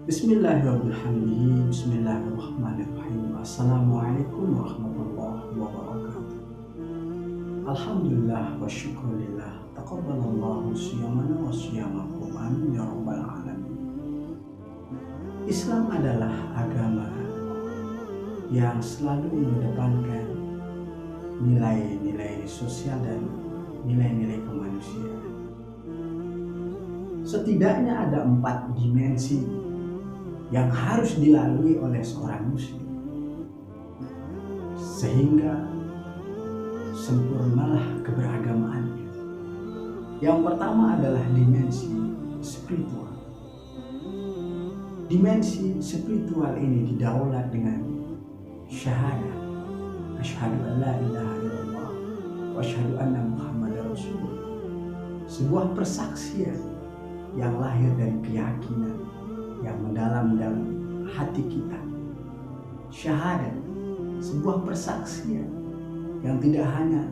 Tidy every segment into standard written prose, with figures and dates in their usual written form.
Bismillahirrahmanirrahim. Bismillahirrahmanirrahim. Assalamualaikum warahmatullahi wabarakatuh. Alhamdulillah wa syukurillah. Taqabbalallahu siyamana wa siyamakum. Amin ya rabbal alamin. Islam adalah agama yang selalu mengedepankan nilai-nilai sosial dan nilai-nilai kemanusiaan. Setidaknya ada 4 dimensi yang harus dilalui oleh seorang muslim sehingga sempurnalah keberagamaannya. Yang pertama adalah dimensi spiritual. Dimensi spiritual ini didaulat dengan syahadah, asyhadu an la ilaha illallah wa asyhadu anna muhammadar rasulullah. Sebuah persaksian yang lahir dari keyakinan yang mendalam dalam hati kita. Syahadat, sebuah persaksian yang tidak hanya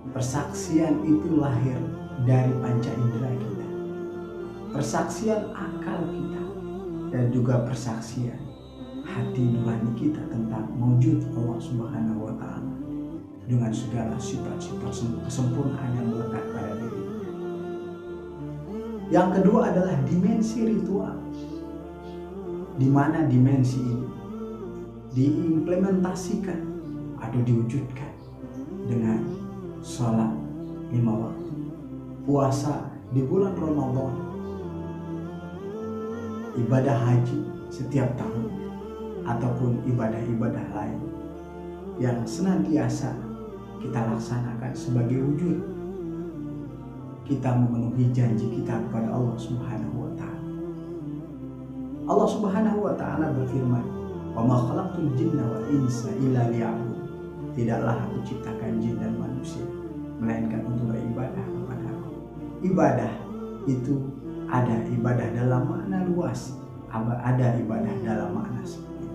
persaksian itu lahir dari panca indera kita, persaksian akal kita, dan juga persaksian hati nurani kita tentang wujud Allah Subhanahu wa Ta'ala dengan segala sifat-sifat kesempurnaan yang melekat pada diri. Yang kedua adalah dimensi ritual, di mana dimensi ini diimplementasikan atau diwujudkan dengan sholat 5 waktu, puasa di bulan Ramadan, ibadah haji setiap tahun, ataupun ibadah-ibadah lain yang senantiasa kita laksanakan sebagai wujud kita memenuhi janji kita kepada Allah Subhanahu wa Ta'ala. Allah Subhanahu wa Ta'ala berfirman, "Wa ma khalaqtul jinna wal insa illa liya'budun." Tidaklah aku ciptakan jin dan manusia melainkan untuk beribadah kepada Aku. Ibadah itu ada ibadah dalam makna luas, ada ibadah dalam makna sempit.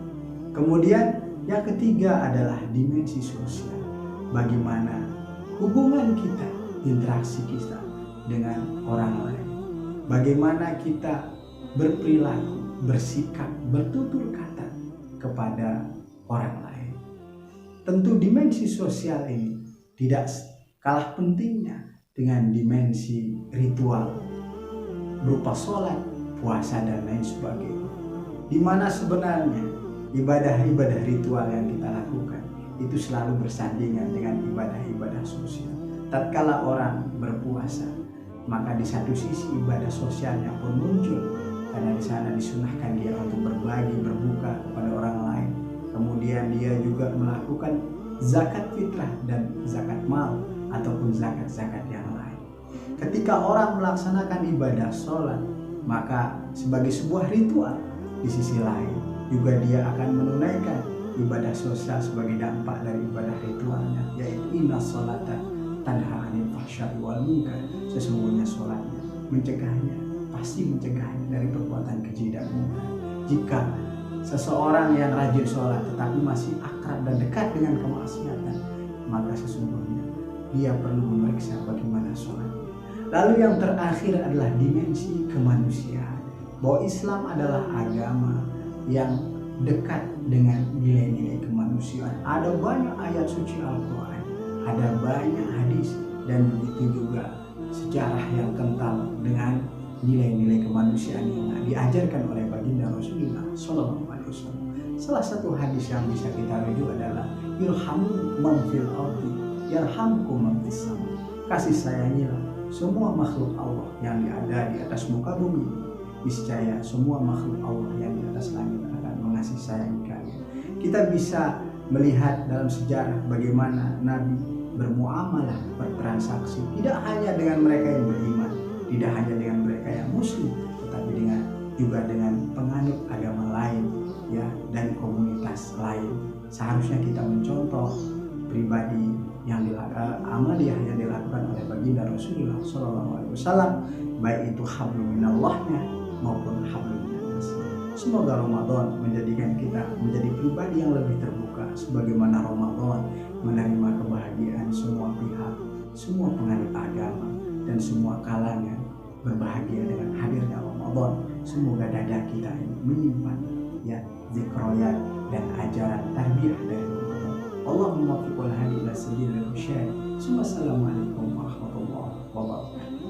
Kemudian yang ketiga adalah dimensi sosial. Bagaimana hubungan kita, interaksi kita dengan orang lain, bagaimana kita berperilaku, bersikap, bertutur kata kepada orang lain. Tentu dimensi sosial ini tidak kalah pentingnya dengan dimensi ritual berupa sholat, puasa, dan lain sebagainya, di mana sebenarnya ibadah-ibadah ritual yang kita lakukan itu selalu bersandingan dengan ibadah-ibadah sosial. Tatkala orang berpuasa, maka di satu sisi ibadah sosialnya pun muncul, karena di sana disunahkan dia untuk berbagi, berbuka kepada orang lain. Kemudian dia juga melakukan zakat fitrah dan zakat mal ataupun zakat-zakat yang lain. Ketika orang melaksanakan ibadah sholat, maka sebagai sebuah ritual, di sisi lain juga dia akan menunaikan ibadah sosial sebagai dampak dari ibadah ritualnya, yaitu inna sholata tanha 'anil fahsya'i wal munkar. Sesungguhnya sholatnya mencegahnya, pasti mencegahnya dari perbuatan keji dan munkar. Jika seseorang yang rajin sholat tetapi masih akrab dan dekat dengan kemaksiatan, maka sesungguhnya dia perlu memeriksa bagaimana sholatnya. Lalu yang terakhir adalah dimensi kemanusiaan, bahwa Islam adalah agama yang dekat dengan nilai-nilai kemanusiaan. Ada banyak ayat suci Al-Quran, ada banyak hadis, dan begitu juga sejarah yang kental dengan nilai-nilai kemanusiaan yang diajarkan oleh baginda Rasulullah Shallallahu Alaihi Wasallam. Salah satu hadis yang bisa kita rujuk adalah irhamu man fil ardi yarhamkum man fis sama. Kasih sayangilah semua makhluk Allah yang ada di atas muka bumi. Niscaya semua makhluk Allah yang di atas langit akan mengasihi sayangi kalian. Kita bisa melihat dalam sejarah bagaimana Nabi bermuamalah, bertransaksi, tidak hanya dengan mereka yang beriman, tidak hanya dengan mereka yang muslim, tetapi juga dengan penganut agama lain, ya, dan komunitas lain. Seharusnya kita mencontoh pribadi yang amaliyah yang dilakukan oleh baginda Rasulullah SAW, baik itu hablum minallahnya maupun hablum minannas. Semoga Ramadan menjadikan kita menjadi pribadi yang lebih terbuka, sebagaimana Ramadan menerima kebahagiaan semua pihak, semua penganut agama, dan semua kalangan berbahagia dengan hadirnya Ramadan. Semoga dada kita ini menyimpan ya zikroyat dan ajaran tarbiyah dari Rasulullah. Allahumma fiqhul hadi ila sabilil rasyad. Wassalamualaikum warahmatullahi wabarakatuh.